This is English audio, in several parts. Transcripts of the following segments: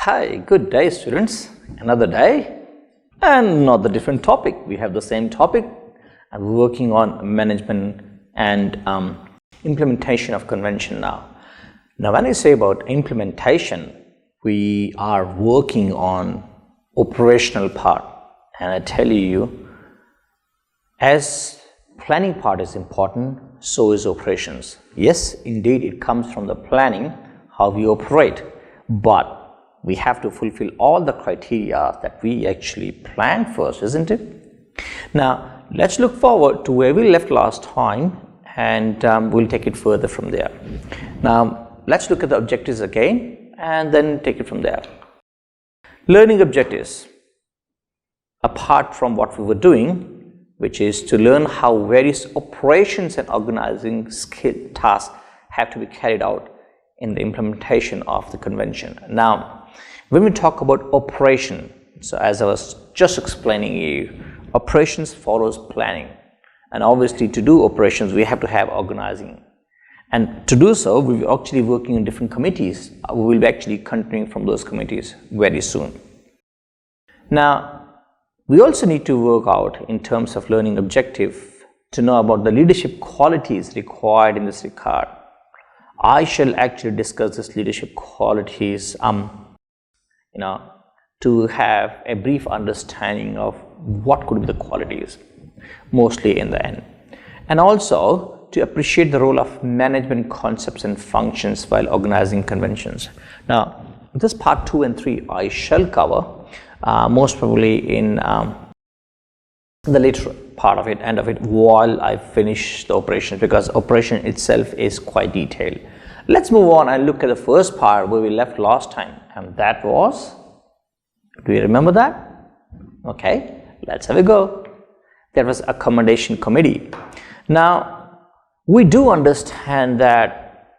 Hi, good day students. Another day and another different topic. We have the same topic and we're working on management and implementation of convention now. Now when I say about implementation, we are working on operational part, and I tell you, as planning part is important, so is operations. Yes, indeed it comes from the planning, how we operate, but we have to fulfill all the criteria that we actually planned first, isn't it? Now let's look forward to where we left last time, and we'll take it further from there. Now let's look at the objectives again and then take it from there. Learning objectives, apart from what we were doing, which is to learn how various operations and organizing skill tasks have to be carried out in the implementation of the convention. Now when we talk about operation, so as I was just explaining you, operations follows planning, and obviously to do operations we have to have organizing, and to do so we will actually working in different committees. We will be actually continuing from those committees very soon. Now we also need to work out in terms of learning objective to know about the leadership qualities required in this regard. I shall actually discuss this leadership qualities to have a brief understanding of what could be the qualities mostly in the end, and also to appreciate the role of management concepts and functions while organizing conventions. Now this part 2 and 3 I shall cover most probably in the later part of it, end of it, while I finish the operation, because operation itself is quite detailed. Let's move on and look at the first part where we left last time, and that was, do you remember that? Okay, let's have a go. That was accommodation committee. Now we do understand that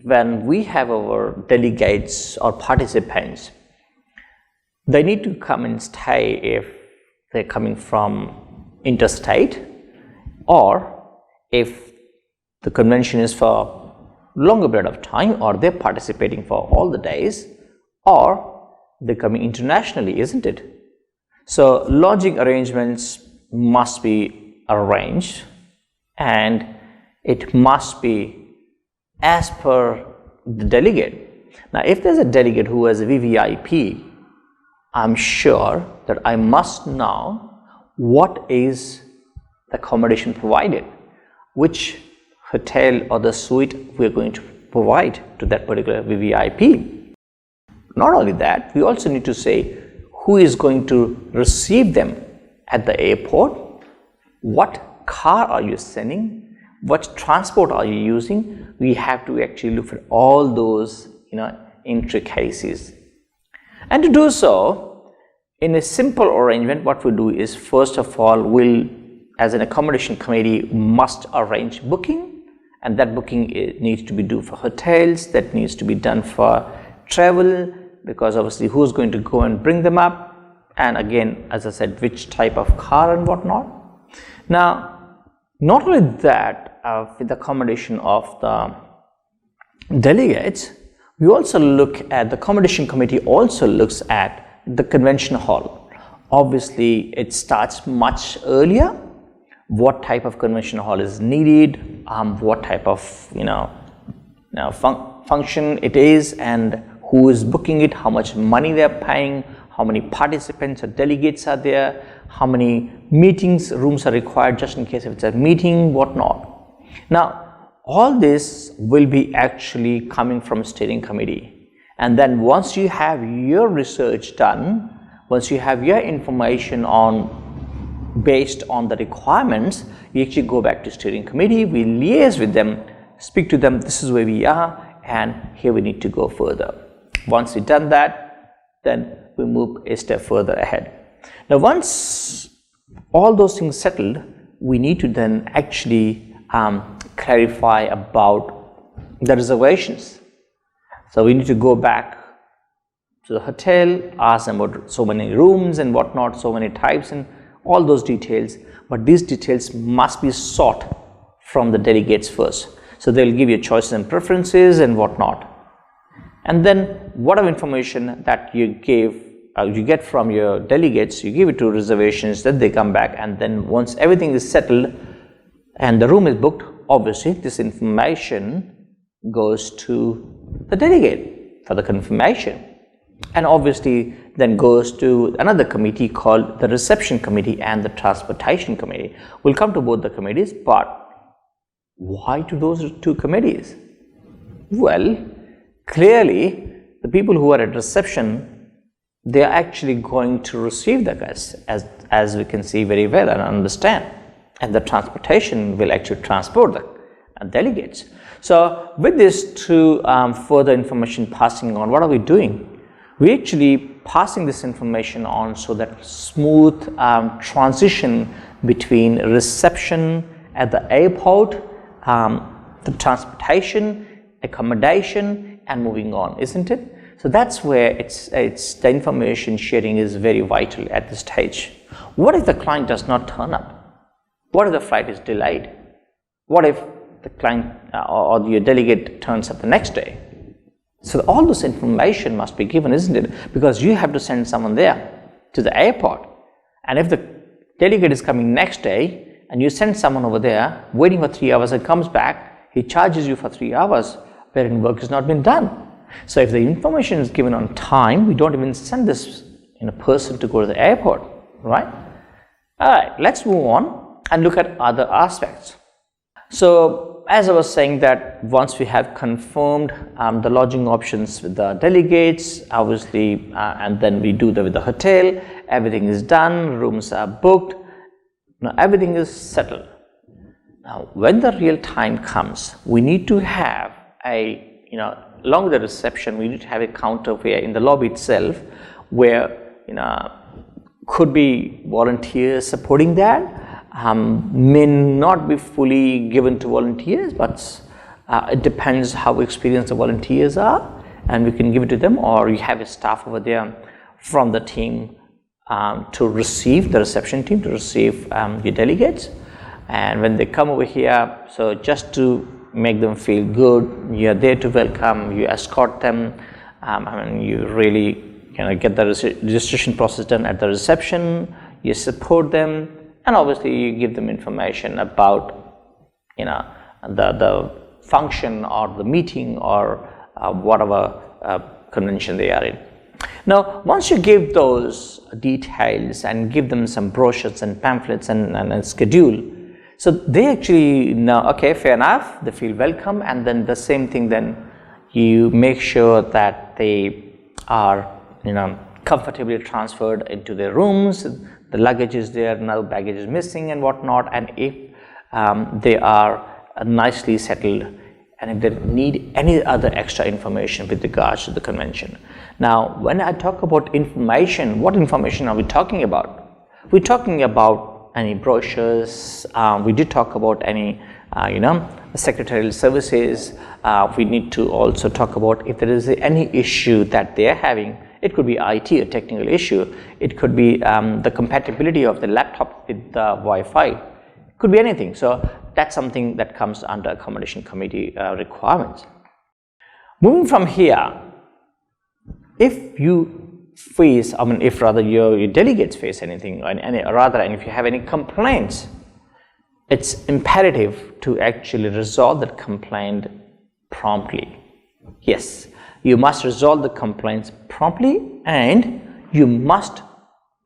when we have our delegates or participants, they need to come and stay if they're coming from interstate, or if the convention is for longer period of time, or they're participating for all the days, or they're coming internationally, isn't it? So lodging arrangements must be arranged, and it must be as per the delegate. Now if there's a delegate who has a VVIP, I'm sure that I must know what is the accommodation provided, which hotel or the suite we are going to provide to that particular VVIP. Not only that, we also need to say who is going to receive them at the airport, what car are you sending, what transport are you using. We have to actually look at all those intricacies. And to do so, in a simple arrangement, what we do is, first of all, we'll, as an accommodation committee, must arrange booking, and that booking needs to be due for hotels, that needs to be done for travel, because obviously who's going to go and bring them up, and again, as I said, which type of car and whatnot. Now not only that, with the accommodation of the delegates, we also look at, the accommodation committee also looks at the convention hall. Obviously it starts much earlier, what type of convention hall is needed, what type of function it is, and who is booking it, how much money they are paying, how many participants or delegates are there, how many meetings rooms are required just in case if it's a meeting, whatnot. Now all this will be actually coming from steering committee, and then once you have your research done, once you have your information on based on the requirements, you actually go back to steering committee, we liaise with them, speak to them, this is where we are and here we need to go further. Once we've done that, then we move a step further ahead. Now once all those things settled, we need to then actually clarify about the reservations. So we need to go back to the hotel, ask them about so many rooms and whatnot, so many types and all those details, but these details must be sought from the delegates first. So they will give you choices and preferences and whatnot. And then whatever information that you get from your delegates, you give it to reservations, then they come back, and then once everything is settled and the room is booked, obviously this information goes to the delegate for the confirmation, and obviously then goes to another committee called the reception committee and the transportation committee. We'll come to both the committees, but why to those two committees? Well, clearly the people who are at reception, they are actually going to receive the guests, as we can see very well and understand, and the transportation will actually transport the delegates. So with this to further information passing on, what are we doing? We actually passing this information on so that smooth transition between reception at the airport, the transportation, accommodation, and moving on, isn't it? So that's where it's the information sharing is very vital at this stage. What if the client does not turn up? What if the flight is delayed? What if the client or your delegate turns up the next day? So all this information must be given, isn't it? Because you have to send someone there to the airport, and if the delegate is coming next day and you send someone over there waiting for 3 hours and comes back, he charges you for 3 hours wherein work has not been done. So if the information is given on time, we don't even send this person to go to the airport, right? All right, let's move on and look at other aspects. So as I was saying, that once we have confirmed the lodging options with the delegates, obviously, and then we do that with the hotel, everything is done, rooms are booked, now everything is settled. Now, when the real time comes, we need to have along with the reception, we need to have a counter where in the lobby itself, where could be volunteers supporting that. May not be fully given to volunteers, but it depends how experienced the volunteers are, and we can give it to them, or you have a staff over there from the team to receive, the reception team to receive your delegates. And when they come over here, so just to make them feel good, you are there to welcome, you escort them, you really get the registration process done at the reception, you support them, and obviously you give them information about the function or the meeting or whatever convention they are in. Now, once you give those details and give them some brochures and pamphlets and a schedule, so they actually know, okay, fair enough, they feel welcome, and then the same thing, then you make sure that they are comfortably transferred into their rooms. The luggage is there, no baggage is missing and whatnot, and if they are nicely settled, and if they need any other extra information with regards to the convention. Now, when I talk about information, what information are we talking about? We're talking about any brochures, we did talk about any secretarial services. We need to also talk about if there is any issue that they are having. It could be IT, a technical issue. It could be the compatibility of the laptop with the Wi-Fi. It could be anything. So that's something that comes under accommodation committee requirements. Moving from here, if you face, if rather your delegates face anything, and if you have any complaints, it's imperative to actually resolve that complaint promptly. Yes, you must resolve the complaints promptly, and you must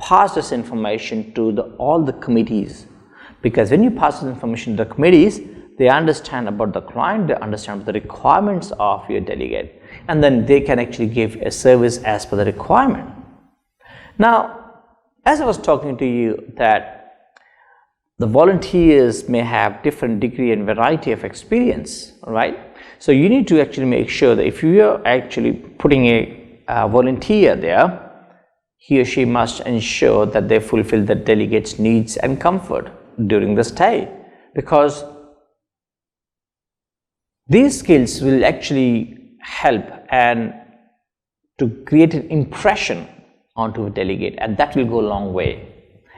pass this information to all the committees, because when you pass this information to the committees, they understand about the client, they understand the requirements of your delegate, and then they can actually give a service as per the requirement. Now, as I was talking to you, that the volunteers may have different degree and variety of experience, right? So you need to actually make sure that if you are actually putting a volunteer there, he or she must ensure that they fulfill the delegate's needs and comfort during the stay, because these skills will actually help and to create an impression onto a delegate, and that will go a long way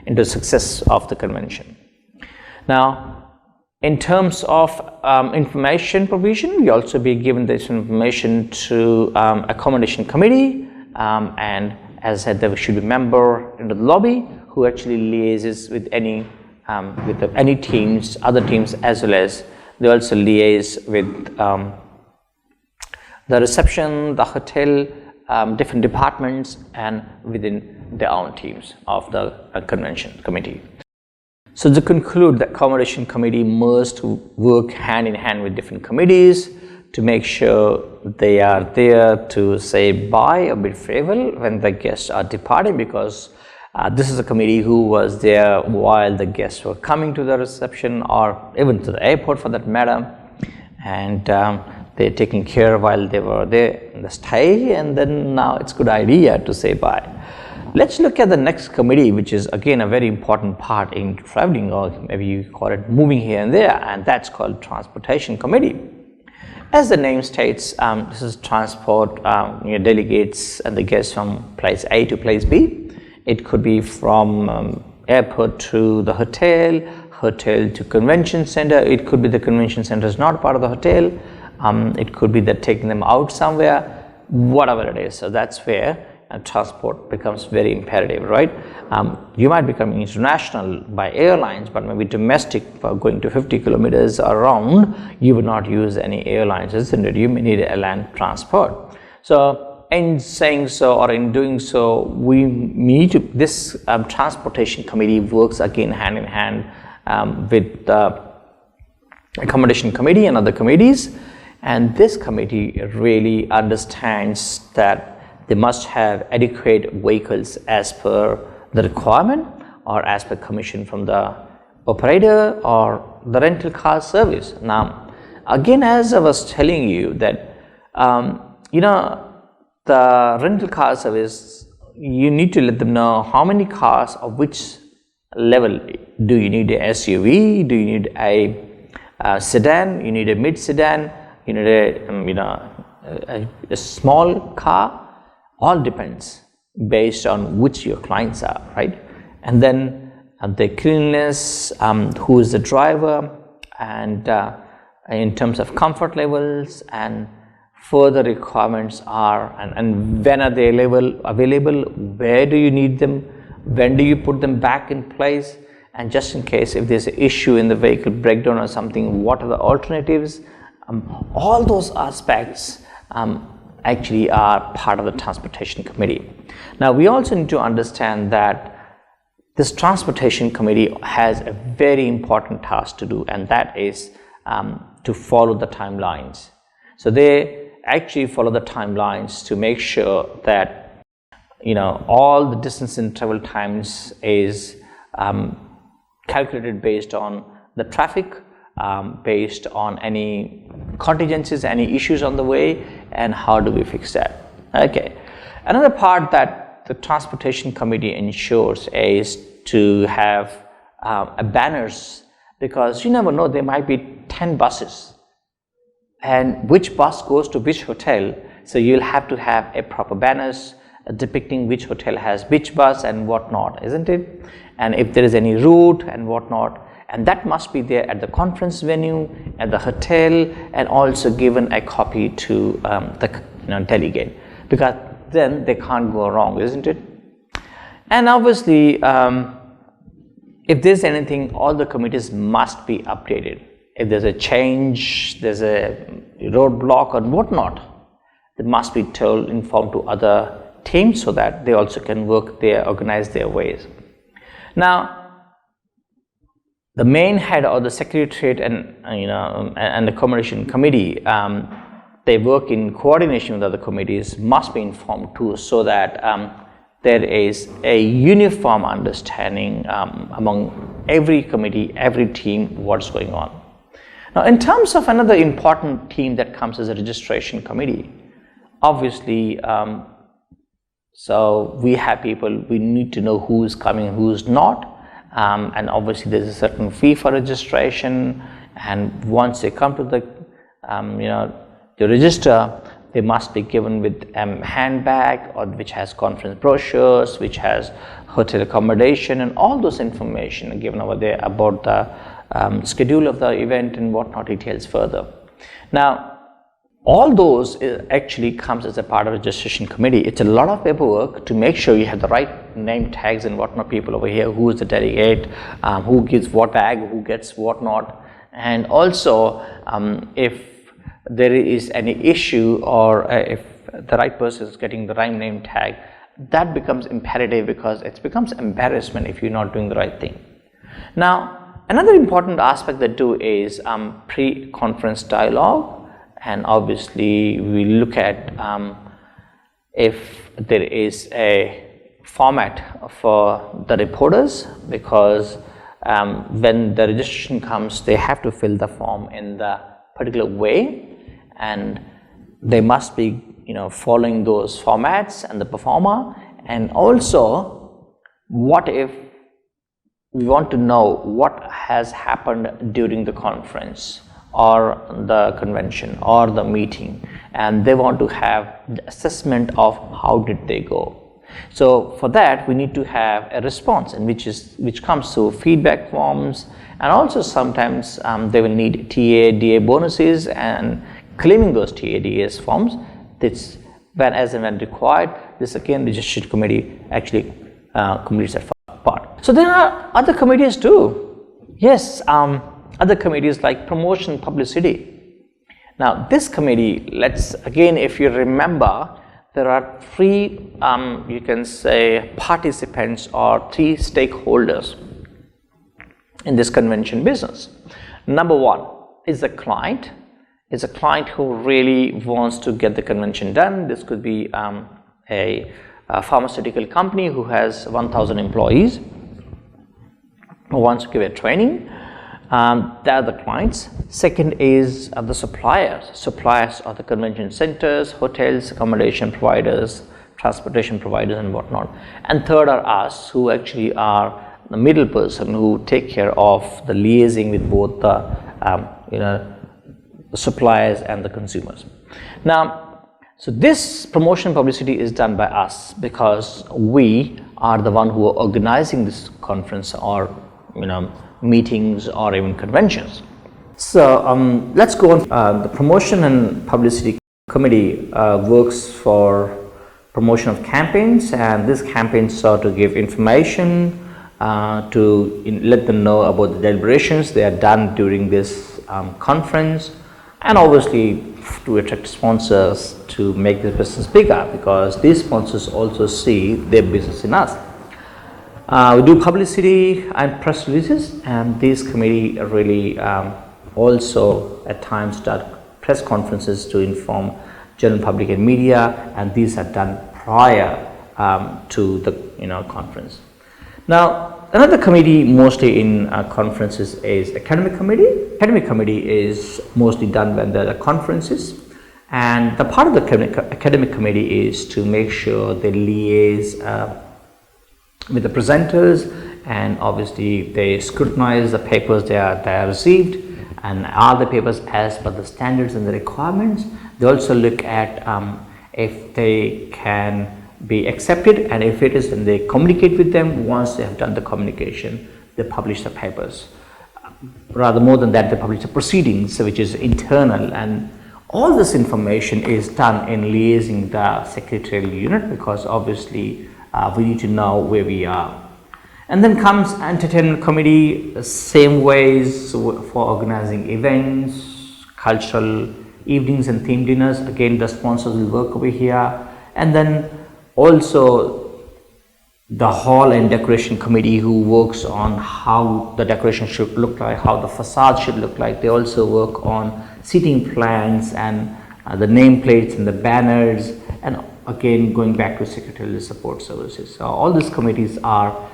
into the success of the convention. Now, In terms of information provision, we also be given this information to accommodation committee, and as I said, there should be a member in the lobby who actually liaises with any teams, other teams, as well as they also liaise with the reception, the hotel, different departments, and within their own teams of the convention committee. So to conclude, the accommodation committee must work hand in hand with different committees to make sure they are there to say bye or bid farewell when the guests are departing, because this is a committee who was there while the guests were coming to the reception or even to the airport for that matter, and they're taking care while they were there in the stay, and then now it's a good idea to say bye. Let's look at the next committee, which is again a very important part in traveling, or maybe you call it moving here and there, and that's called transportation committee. As the name states, this is transport delegates and the guests from place A to place B. It could be from airport to the hotel, hotel to convention center. It could be the convention center is not part of the hotel. It could be that taking them out somewhere, whatever it is. So that's where transport becomes very imperative, right? You might become international by airlines, but maybe domestic for going to 50 kilometers around, you would not use any airlines, isn't it? You may need a land transport. So in saying so, or in doing so, we need to, this transportation committee works again hand in hand with the accommodation committee and other committees, and this committee really understands that they must have adequate vehicles as per the requirement or as per commission from the operator or the rental car service. Now, again, as I was telling you that, the rental car service, you need to let them know how many cars of which level. Do you need a SUV? Do you need a sedan? You need a mid sedan? You need a small car? All depends based on which your clients are, right? And then the cleanliness, who is the driver, and in terms of comfort levels and further requirements are, and when are they available, where do you need them, when do you put them back in place, and just in case if there's an issue in the vehicle breakdown or something, what are the alternatives? All those aspects actually are part of the transportation committee. Now, we also need to understand that this transportation committee has a very important task to do, and that is to follow the timelines. So they actually follow the timelines to make sure that all the distance and travel times is calculated based on the traffic, based on any contingencies, any issues on the way, and how do we fix that. Okay, another part that the transportation committee ensures is to have banners, because you never know, there might be 10 buses and which bus goes to which hotel, so you'll have to have a proper banners depicting which hotel has which bus and whatnot, isn't it? And if there is any route and whatnot, and that must be there at the conference venue, at the hotel, and also given a copy to the delegate, because then they can't go wrong, isn't it? And obviously, if there's anything, all the committees must be updated. If there's a change, there's a roadblock or whatnot, they must be informed to other teams so that they also can work there, organize their ways. Now, the main head or the secretariat and the accommodation committee, they work in coordination with other committees, must be informed too, so that there is a uniform understanding among every committee, every team, what's going on. Now, in terms of another important team that comes as a registration committee, obviously, so we have people, we need to know who's coming, who's not. And obviously there's a certain fee for registration, and once they come to the to register, they must be given with a handbag or which has conference brochures, which has hotel accommodation, and all those information given over there about the schedule of the event and whatnot details further. Now, all those actually comes as a part of a registration committee. It's a lot of paperwork to make sure you have the right name tags and whatnot, people over here, who is the delegate, who gives what tag, who gets what not, and also if there is any issue or if the right person is getting the right name tag, that becomes imperative because it becomes embarrassment if you're not doing the right thing. Now, another important aspect they do is pre-conference dialogue. And obviously, we look at if there is a format for the reporters, because when the registration comes, they have to fill the form in the particular way, and they must be, following those formats and the performer. And also, what if we want to know what has happened during the conference or the convention or the meeting, and they want to have the assessment of how did they go. So for that we need to have a response, and which comes through feedback forms, and also sometimes they will need TA, DA bonuses, and claiming those TA, DAs forms. This when as and when required. This again registration committee actually completes that part. So there are other committees too. Yes. Other committees like promotion publicity. Now this committee, let's again, if you remember, there are three you can say participants or three stakeholders in this convention business. Number one is the client. It's a client who really wants to get the convention done. This could be a pharmaceutical company who has 1,000 employees who wants to give a training. They are the clients. Second is the suppliers. Suppliers are the convention centers, hotels, accommodation providers, transportation providers, and whatnot. And third are us, who actually are the middle person who take care of the liaising with both the the suppliers and the consumers. Now, so this promotion publicity is done by us because we are the one who are organizing this conference or meetings or even conventions. So let's go on. The promotion and publicity committee works for promotion of campaigns, and these campaigns are to give information, to let them know about the deliberations they are done during this conference, and obviously to attract sponsors to make the business bigger, because these sponsors also see their business in us. We do publicity and press releases, and this committee really also at times start press conferences to inform general public and media, and these are done prior to the conference. Now, another committee mostly in conferences is academic committee. Academic committee is mostly done when there are conferences, and the part of the academic committee is to make sure they liaise with the presenters, and obviously they scrutinize the papers they are received, and are the papers as per the standards and the requirements. They also look at if they can be accepted, and if it is, then they communicate with them. Once they have done the communication, they publish the papers. Rather, more than that, they publish the proceedings, which is internal, and all this information is done in liaising the secretarial unit, because obviously we need to know where we are. And then comes entertainment committee, same ways for organizing events, cultural evenings and theme dinners. Again, the sponsors will work over here. And then also the hall and decoration committee, who works on how the decoration should look like, how the facade should look like. They also work on seating plans and the nameplates and the banners, and again going back to secretarial support services. So all these committees are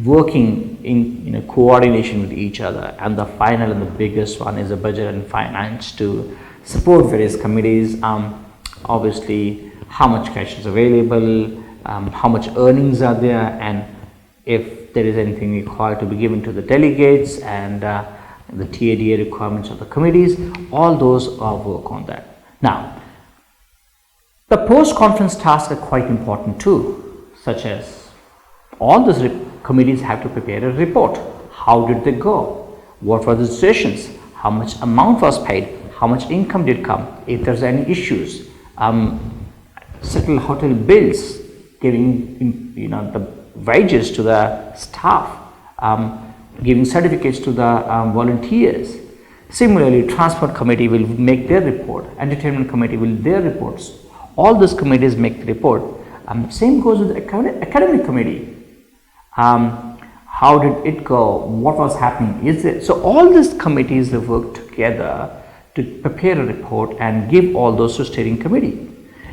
working in coordination with each other, and the final and the biggest one is the budget and finance to support various committees. Obviously, how much cash is available, how much earnings are there, and if there is anything required to be given to the delegates, and the TADA requirements of the committees. All those work on that. Now, the post-conference tasks are quite important too, such as all those committees have to prepare a report. How did they go? What were the decisions? How much amount was paid? How much income did come? If there's any issues, settle hotel bills, giving the wages to the staff, giving certificates to the volunteers. Similarly, transport committee will make their report, entertainment committee will their reports. All those committees make the report. Same goes with the academic committee. How did it go? What was happening? So all these committees have worked together to prepare a report and give all those to steering committee.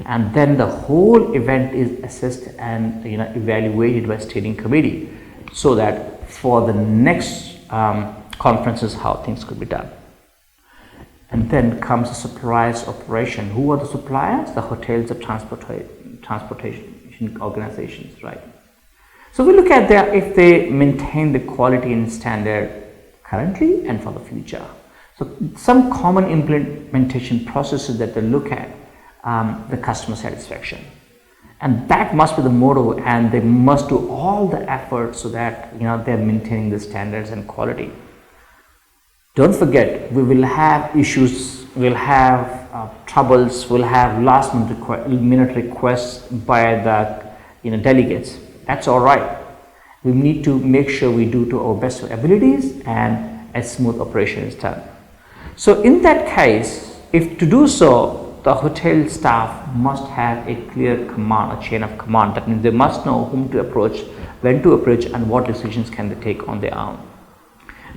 And then the whole event is assessed and evaluated by steering committee, so that for the next conferences how things could be done. And then comes the suppliers operation. Who are the suppliers? The hotels, the transportation organizations, right? So we look at if they maintain the quality and standard currently and for the future. So some common implementation processes that they look at, the customer satisfaction. And that must be the motto, and they must do all the efforts so that they're maintaining the standards and quality. Don't forget, we will have issues, we'll have troubles, we'll have last minute requests by the delegates. That's all right. We need to make sure we do to our best abilities and a smooth operation is done. So in that case, if to do so, the hotel staff must have a clear command, a chain of command. That means they must know whom to approach, when to approach, and what decisions can they take on their own.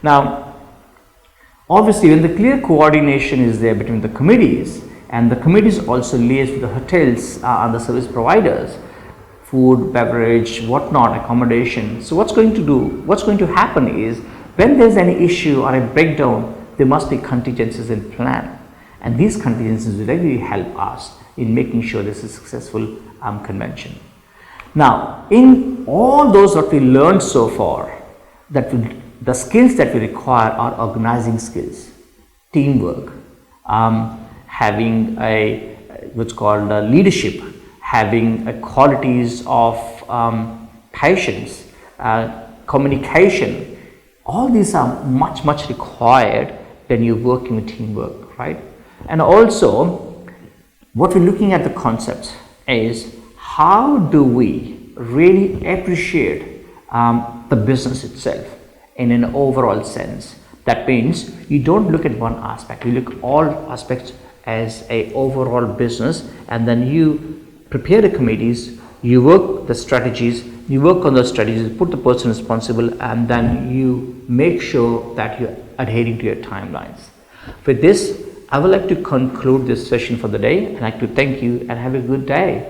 Now, obviously, when the clear coordination is there between the committees, and the committees also liaise with the hotels and the service providers, food, beverage, whatnot, accommodation. So what's going to happen is, when there's any issue or a breakdown, there must be contingencies in plan. And these contingencies will really help us in making sure this is a successful convention. Now, in all those what we learned so far, the skills that we require are organizing skills, teamwork, having what's called leadership, having qualities of patience, communication. All these are much required when you're working with teamwork, right? And also, what we're looking at the concepts is, how do we really appreciate the business itself in an overall sense. That means you don't look at one aspect, you look at all aspects as a overall business, and then you prepare the committees, you work the strategies, you work on those strategies, put the person responsible, and then you make sure that you're adhering to your timelines. With this, I would like to conclude this session for the day. I'd like to thank you and have a good day.